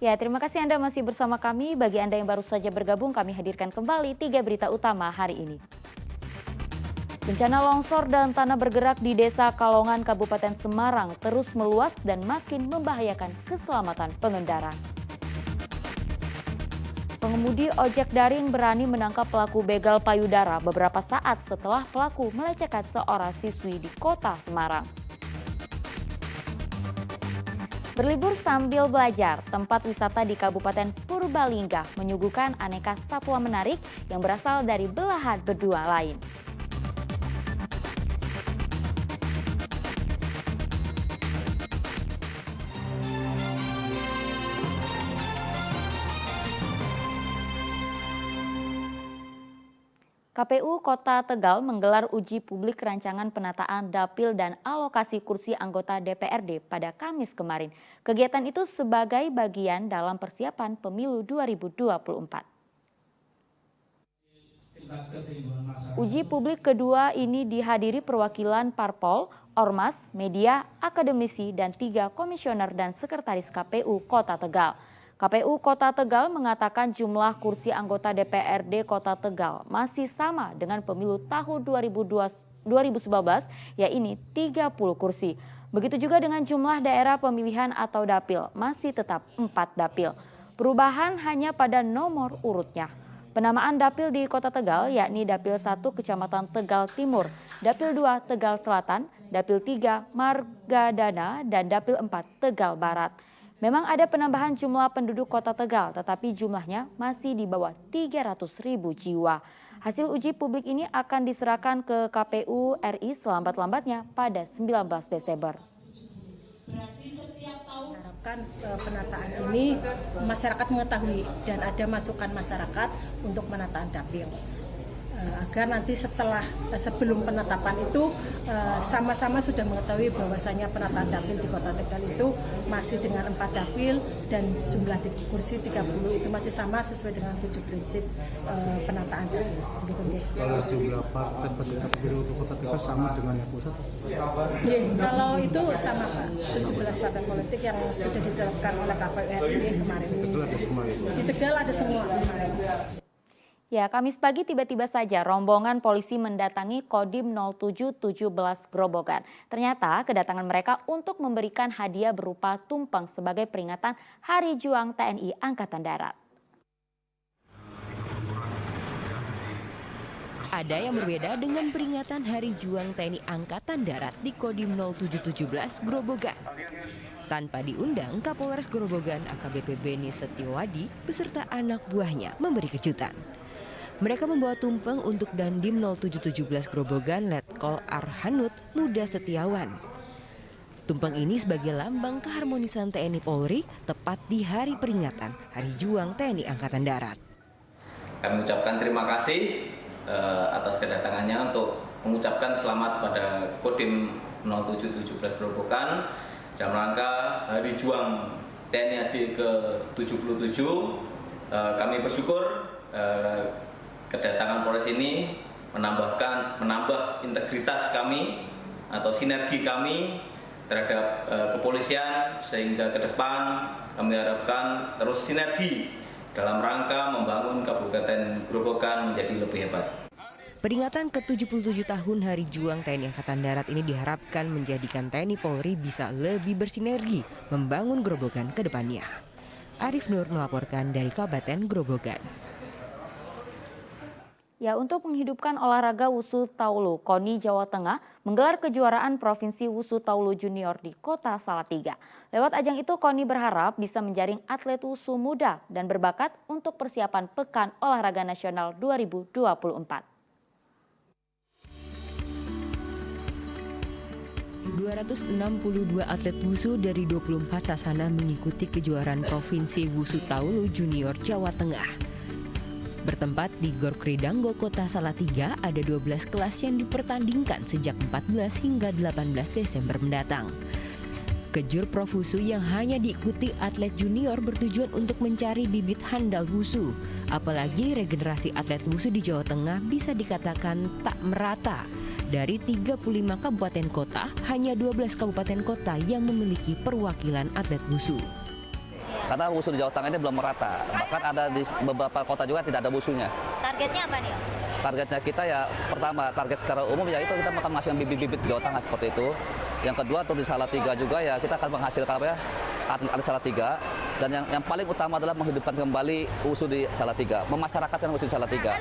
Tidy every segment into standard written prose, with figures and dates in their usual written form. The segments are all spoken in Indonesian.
Ya, terima kasih Anda masih bersama kami. Bagi Anda yang baru saja bergabung, kami hadirkan kembali 3 berita utama hari ini. Bencana longsor dan tanah bergerak di Desa Kalongan, Kabupaten Semarang terus meluas dan makin membahayakan keselamatan pengendara. Pengemudi ojek daring berani menangkap pelaku begal payudara beberapa saat setelah pelaku melecehkan seorang siswi di kota Semarang. Berlibur sambil belajar, tempat wisata di Kabupaten Purbalingga menyuguhkan aneka satwa menarik yang berasal dari belahan benua lain. KPU Kota Tegal menggelar uji publik rancangan penataan dapil dan alokasi kursi anggota DPRD pada Kamis kemarin. Kegiatan itu sebagai bagian dalam persiapan pemilu 2024. Uji publik kedua ini dihadiri perwakilan parpol, ormas, media, akademisi, dan 3 komisioner dan sekretaris KPU Kota Tegal. KPU Kota Tegal mengatakan jumlah kursi anggota DPRD Kota Tegal masih sama dengan pemilu tahun 2019, yaitu 30 kursi. Begitu juga dengan jumlah daerah pemilihan atau dapil, masih tetap 4 dapil. Perubahan hanya pada nomor urutnya. Penamaan dapil di Kota Tegal yakni Dapil 1 Kecamatan Tegal Timur, Dapil 2 Tegal Selatan, Dapil 3 Margadana, dan Dapil 4 Tegal Barat. Memang ada penambahan jumlah penduduk Kota Tegal, tetapi jumlahnya masih di bawah 300.000 jiwa. Hasil uji publik ini akan diserahkan ke KPU RI selambat-lambatnya pada 19 Desember. Berarti setiap tahun harapkan penataan ini masyarakat mengetahui dan ada masukan masyarakat untuk penataan dapil. Agar nanti sebelum penetapan itu sama-sama sudah mengetahui bahwasanya penataan dapil di Kota Tegal itu masih dengan 4 dapil dan jumlah kursi 30 itu masih sama sesuai dengan 7 prinsip penataan dapil. Begitu, kalau jumlah partai peserta pemilu untuk Kota Tegal sama dengan yang pusat? Kalau itu sama Pak, 17 partai politik yang sudah ditetapkan oleh KPU RI kemarin. Di Tegal ada semua ya? Di Tegal ada semua kemarin. Ya, Kamis pagi tiba-tiba saja rombongan polisi mendatangi Kodim 0717 Grobogan. Ternyata kedatangan mereka untuk memberikan hadiah berupa tumpeng sebagai peringatan Hari Juang TNI Angkatan Darat. Ada yang berbeda dengan peringatan Hari Juang TNI Angkatan Darat di Kodim 0717 Grobogan. Tanpa diundang, Kapolres Grobogan AKBP Beni Setiawadi beserta anak buahnya memberi kejutan. Mereka membawa tumpeng untuk Dandim 0717 Grobogan Letkol Arhanut Muda Setiawan. Tumpeng ini sebagai lambang keharmonisan TNI Polri tepat di hari peringatan Hari Juang TNI Angkatan Darat. Kami ucapkan terima kasih atas kedatangannya untuk mengucapkan selamat pada Kodim 0717 Grobogan dalam rangka Hari Juang TNI AD ke-77. Kami bersyukur kedatangan Polres ini menambah integritas kami atau sinergi kami terhadap kepolisian, sehingga ke depan kami harapkan terus sinergi dalam rangka membangun Kabupaten Grobogan menjadi lebih hebat. Peringatan ke-77 tahun Hari Juang TNI Angkatan Darat ini diharapkan menjadikan TNI Polri bisa lebih bersinergi membangun Grobogan ke depannya. Arif Nur melaporkan dari Kabupaten Grobogan. Ya, untuk menghidupkan olahraga Wusu Taulu, KONI Jawa Tengah menggelar kejuaraan Provinsi Wusu Taulu Junior di Kota Salatiga. Lewat ajang itu, KONI berharap bisa menjaring atlet Wusu muda dan berbakat untuk persiapan Pekan Olahraga Nasional 2024. 262 atlet Wusu dari 24 sasana mengikuti kejuaraan Provinsi Wusu Taulu Junior Jawa Tengah. Bertempat di Gor Kridanggo Kota Salatiga, ada 12 kelas yang dipertandingkan sejak 14 hingga 18 Desember mendatang. Kejur Prof Wusu yang hanya diikuti atlet junior bertujuan untuk mencari bibit handal Wusu. Apalagi regenerasi atlet Wusu di Jawa Tengah bisa dikatakan tak merata. Dari 35 kabupaten kota, hanya 12 kabupaten kota yang memiliki perwakilan atlet Wusu. Karena wusu di Jawa Tengah ini belum merata. Bahkan ada di beberapa kota juga tidak ada wusunya. Targetnya apa nih? Targetnya kita ya pertama target secara umum ya itu kita akan menghasilkan bibit-bibit Jawa Tengah seperti itu. Yang kedua untuk di Salatiga juga ya kita akan menghasilkan apa ya atlet Salatiga, dan yang paling utama adalah menghidupkan kembali wusu di Salatiga, memasyarakatkan wusu di Salatiga.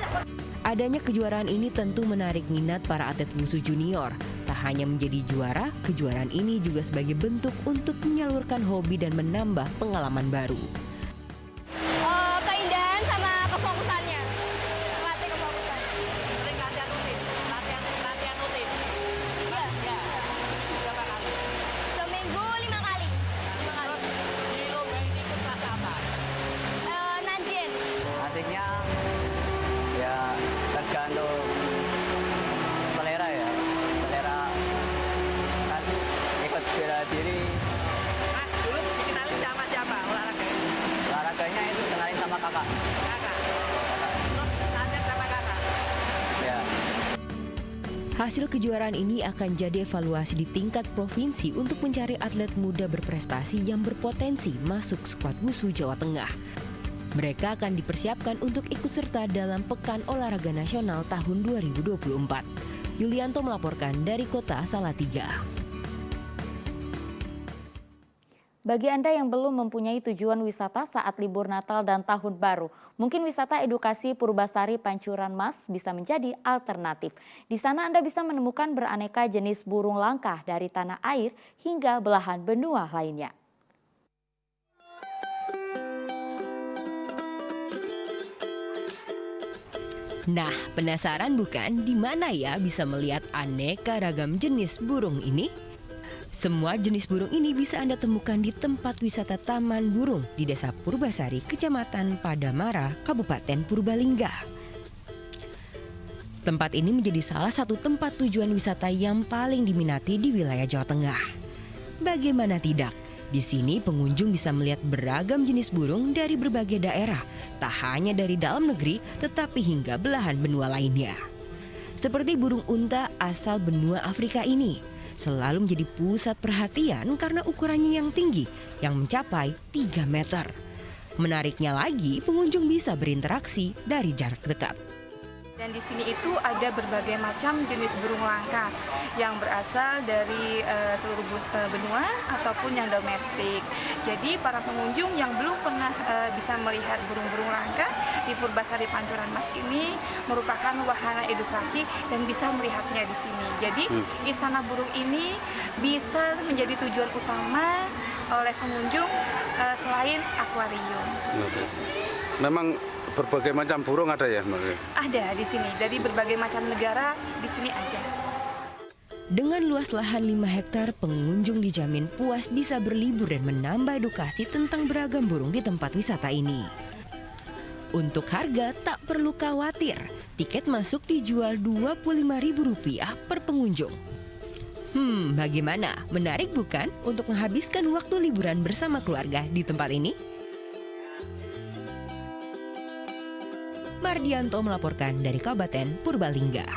Adanya kejuaraan ini tentu menarik minat para atlet wusu junior. Tak hanya menjadi juara, kejuaraan ini juga sebagai bentuk untuk menyalurkan hobi dan menambah pengalaman baru. Keindahan sama kefokusannya. Melatih kefokusan. Sering latihan rutin. Latihan rutin. Iya. Ya. Berapa kali? Seminggu 5 kali. 5 kali. Di lomba ini ikut kelas apa? Nanjin. Asiknya ya tergantung selera ya. Selera kan ikut bela diri. Mas, dulu dikenalin sama siapa olahraga ini? Olahraganya itu kenalin sama kakak. Kakak. Terus latihan sama kakak. Ya. Hasil kejuaraan ini akan jadi evaluasi di tingkat provinsi untuk mencari atlet muda berprestasi yang berpotensi masuk skuad wusu Jawa Tengah. Mereka akan dipersiapkan untuk ikut serta dalam Pekan Olahraga Nasional tahun 2024. Yulianto melaporkan dari kota Salatiga. Bagi Anda yang belum mempunyai tujuan wisata saat libur Natal dan Tahun Baru, mungkin wisata edukasi Purbasari Pancuran Mas bisa menjadi alternatif. Di sana Anda bisa menemukan beraneka jenis burung langka dari tanah air hingga belahan benua lainnya. Nah, penasaran bukan di mana ya bisa melihat aneka ragam jenis burung ini? Semua jenis burung ini bisa Anda temukan di tempat wisata Taman Burung di Desa Purbasari, Kecamatan Padamara, Kabupaten Purbalingga. Tempat ini menjadi salah satu tempat tujuan wisata yang paling diminati di wilayah Jawa Tengah. Bagaimana tidak? Di sini pengunjung bisa melihat beragam jenis burung dari berbagai daerah, tak hanya dari dalam negeri tetapi hingga belahan benua lainnya. Seperti burung unta asal benua Afrika ini, selalu menjadi pusat perhatian karena ukurannya yang tinggi, yang mencapai 3 meter. Menariknya lagi, pengunjung bisa berinteraksi dari jarak dekat. Dan di sini itu ada berbagai macam jenis burung langka yang berasal dari seluruh benua ataupun yang domestik. Jadi para pengunjung yang belum pernah bisa melihat burung-burung langka di Purbasari Pancuran Mas ini merupakan wahana edukasi dan bisa melihatnya di sini. Jadi istana burung ini bisa menjadi tujuan utama oleh pengunjung selain akuarium. Memang berbagai macam burung ada ya, Mbak? Ada di sini, dari berbagai macam negara di sini ada. Dengan luas lahan 5 hektar, pengunjung dijamin puas bisa berlibur dan menambah edukasi tentang beragam burung di tempat wisata ini. Untuk harga tak perlu khawatir, tiket masuk dijual Rp25.000 per pengunjung. Bagaimana? Menarik bukan untuk menghabiskan waktu liburan bersama keluarga di tempat ini? Mardianto melaporkan dari Kabupaten Purbalingga.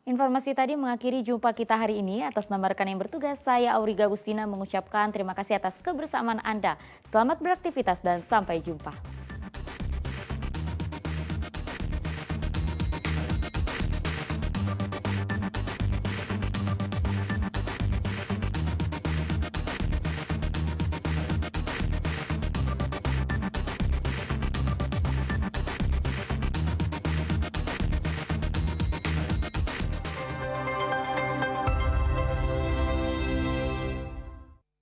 Informasi tadi mengakhiri jumpa kita hari ini. Atas nama rekan yang bertugas, saya Auriga Agustina mengucapkan terima kasih atas kebersamaan Anda. Selamat beraktivitas dan sampai jumpa.